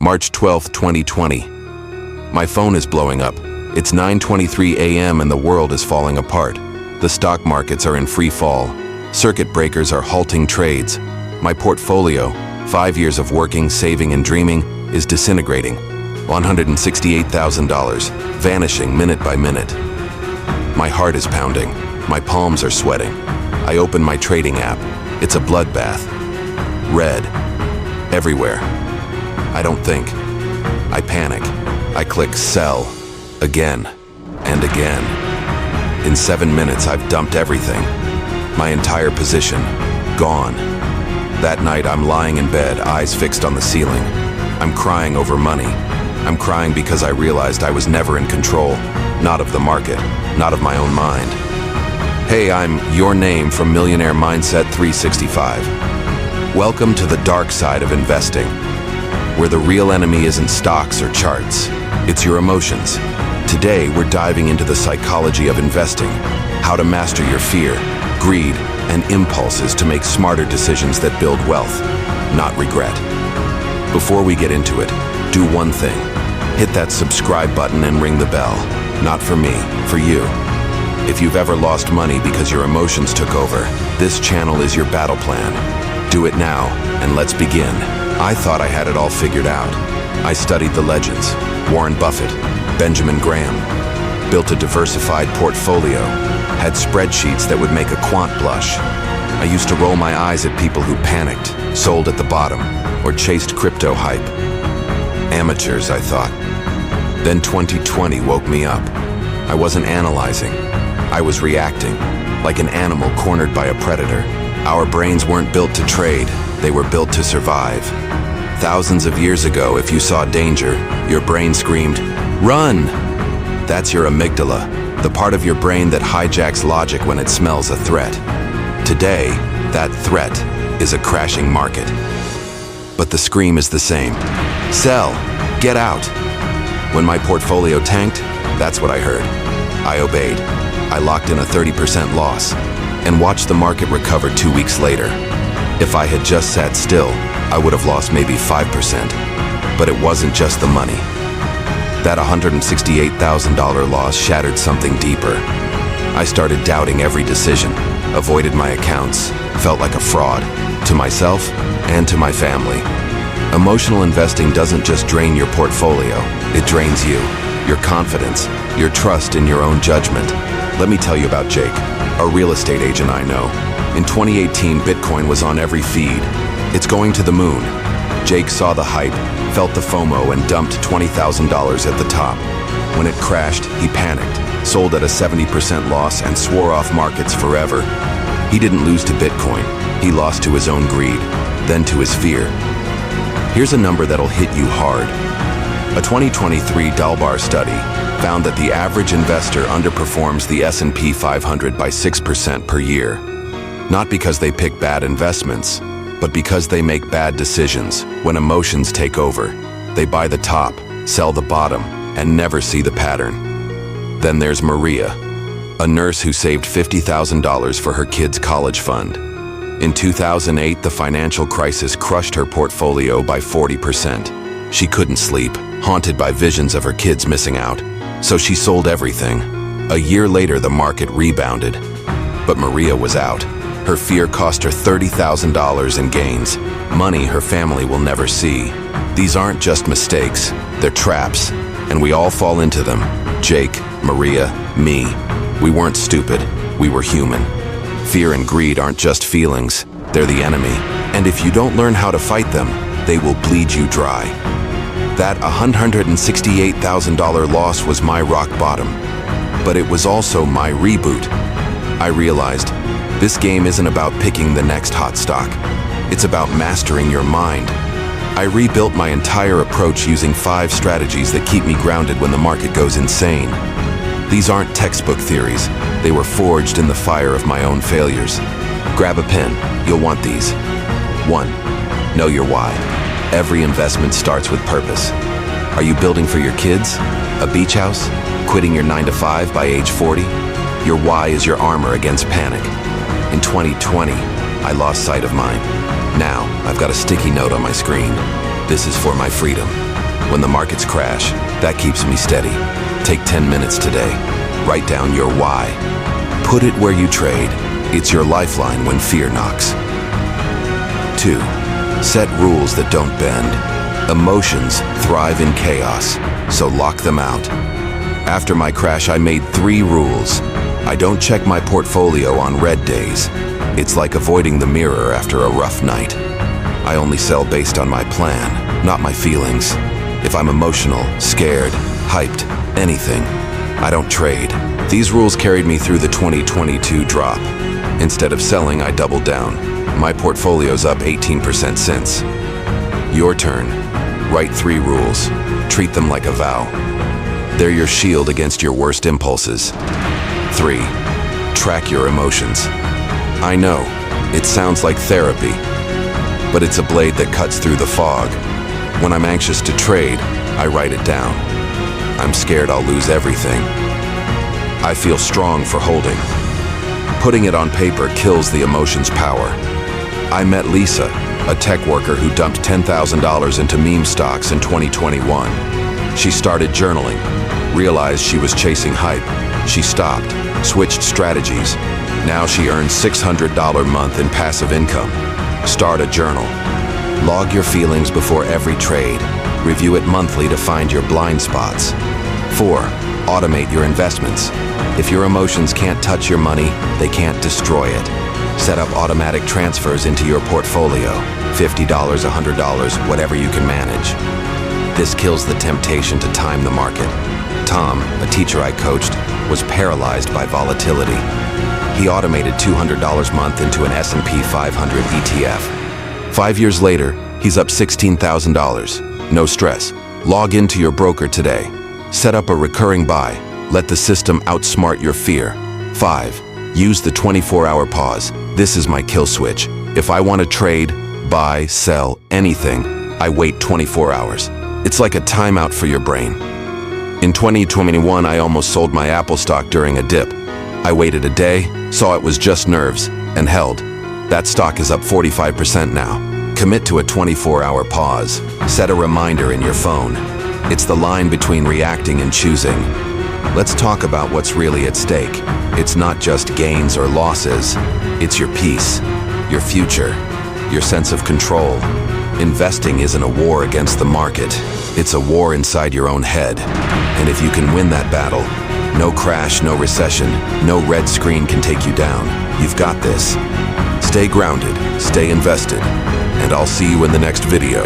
March 12, 2020. My phone is blowing up. It's 9:23 a.m. and the world is falling apart. The stock markets are in free fall. Circuit breakers are halting trades. My portfolio, 5 years of working, saving, and dreaming, is disintegrating. $168,000, vanishing minute by minute. My heart is pounding. My palms are sweating. I open my trading app. It's a bloodbath. Red. Everywhere. I don't think. I panic. I click sell. Again. And again. In 7 minutes, I've dumped everything. My entire position. Gone. That night, I'm lying in bed, eyes fixed on the ceiling. I'm crying over money. I'm crying because I realized I was never in control. Not of the market. Not of my own mind. Hey, I'm your name from Millionaire Mindset 365. Welcome to the dark side of investing, where the real enemy isn't stocks or charts. It's your emotions. Today, we're diving into the psychology of investing, how to master your fear, greed, and impulses to make smarter decisions that build wealth, not regret. Before we get into it, do one thing. Hit that subscribe button and ring the bell. Not for me, for you. If you've ever lost money because your emotions took over, this channel is your battle plan. Do it now, and let's begin. I thought I had it all figured out. I studied the legends, Warren Buffett, Benjamin Graham, built a diversified portfolio, had spreadsheets that would make a quant blush. I used to roll my eyes at people who panicked, sold at the bottom, or chased crypto hype. Amateurs, I thought. Then 2020 woke me up. I wasn't analyzing. I was reacting, like an animal cornered by a predator. Our brains weren't built to trade, they were built to survive. Thousands of years ago, if you saw danger, your brain screamed, "Run!" That's your amygdala, the part of your brain that hijacks logic when it smells a threat. Today, that threat is a crashing market. But the scream is the same. Sell! Get out! When my portfolio tanked, that's what I heard. I obeyed. I locked in a 30% loss and watched the market recover 2 weeks later. If I had just sat still, I would have lost maybe 5%. But it wasn't just the money. That $168,000 loss shattered something deeper. I started doubting every decision, avoided my accounts, felt like a fraud, to myself and to my family. Emotional investing doesn't just drain your portfolio, it drains you, your confidence, your trust in your own judgment. Let me tell you about Jake, a real estate agent I know. In 2018, Bitcoin was on every feed. It's going to the moon. Jake saw the hype, felt the FOMO, and dumped $20,000 at the top. When it crashed, he panicked, sold at a 70% loss, and swore off markets forever. He didn't lose to Bitcoin. He lost to his own greed, then to his fear. Here's a number that'll hit you hard. A 2023 Dalbar study found that the average investor underperforms the S&P 500 by 6% per year. Not because they pick bad investments, but because they make bad decisions. When emotions take over, they buy the top, sell the bottom, and never see the pattern. Then there's Maria, a nurse who saved $50,000 for her kids' college fund. In 2008, the financial crisis crushed her portfolio by 40%. She couldn't sleep, haunted by visions of her kids missing out. So she sold everything. A year later, the market rebounded. But Maria was out. Her fear cost her $30,000 in gains, money her family will never see. These aren't just mistakes, they're traps, and we all fall into them. Jake, Maria, me. We weren't stupid, we were human. Fear and greed aren't just feelings, they're the enemy. And if you don't learn how to fight them, they will bleed you dry. That $168,000 loss was my rock bottom, but it was also my reboot. I realized this game isn't about picking the next hot stock. It's about mastering your mind. I rebuilt my entire approach using 5 strategies that keep me grounded when the market goes insane. These aren't textbook theories. They were forged in the fire of my own failures. Grab a pen. You'll want these. 1. Know your why. Every investment starts with purpose. Are you building for your kids? A beach house? Quitting your 9-to-5 by age 40? Your why is your armor against panic. In 2020, I lost sight of mine. Now, I've got a sticky note on my screen. This is for my freedom. When the markets crash, that keeps me steady. Take 10 minutes today. Write down your why. Put it where you trade. It's your lifeline when fear knocks. 2. Set rules that don't bend. Emotions thrive in chaos, so lock them out. After my crash, I made 3 rules. I don't check my portfolio on red days. It's like avoiding the mirror after a rough night. I only sell based on my plan, not my feelings. If I'm emotional, scared, hyped, anything, I don't trade. These rules carried me through the 2022 drop. Instead of selling, I doubled down. My portfolio's up 18% since. Your turn. Write 3 rules. Treat them like a vow. They're your shield against your worst impulses. 3. Track your emotions. I know, it sounds like therapy, but it's a blade that cuts through the fog. When I'm anxious to trade, I write it down. I'm scared I'll lose everything. I feel strong for holding. Putting it on paper kills the emotion's power. I met Lisa, a tech worker who dumped $10,000 into meme stocks in 2021. She started journaling, realized she was chasing hype. She stopped, switched strategies. Now she earns $600 a month in passive income. Start a journal. Log your feelings before every trade. Review it monthly to find your blind spots. 4. Automate your investments. If your emotions can't touch your money, they can't destroy it. Set up automatic transfers into your portfolio. $50, $100, whatever you can manage. This kills the temptation to time the market. Tom, a teacher I coached, was paralyzed by volatility. He automated $200 a month into an S&P 500 ETF. 5 years later, he's up $16,000. No stress. Log into your broker today. Set up a recurring buy. Let the system outsmart your fear. 5. Use the 24-hour pause. This is my kill switch. If I want to trade, buy, sell, anything, I wait 24 hours. It's like a timeout for your brain. In 2021, I almost sold my Apple stock during a dip. I waited a day, saw it was just nerves, and held. That stock is up 45% now. Commit to a 24-hour pause. Set a reminder in your phone. It's the line between reacting and choosing. Let's talk about what's really at stake. It's not just gains or losses. It's your peace, your future, your sense of control. Investing isn't a war against the market. It's a war inside your own head. And if you can win that battle, no crash, no recession, no red screen can take you down. You've got this. Stay grounded, stay invested, and I'll see you in the next video.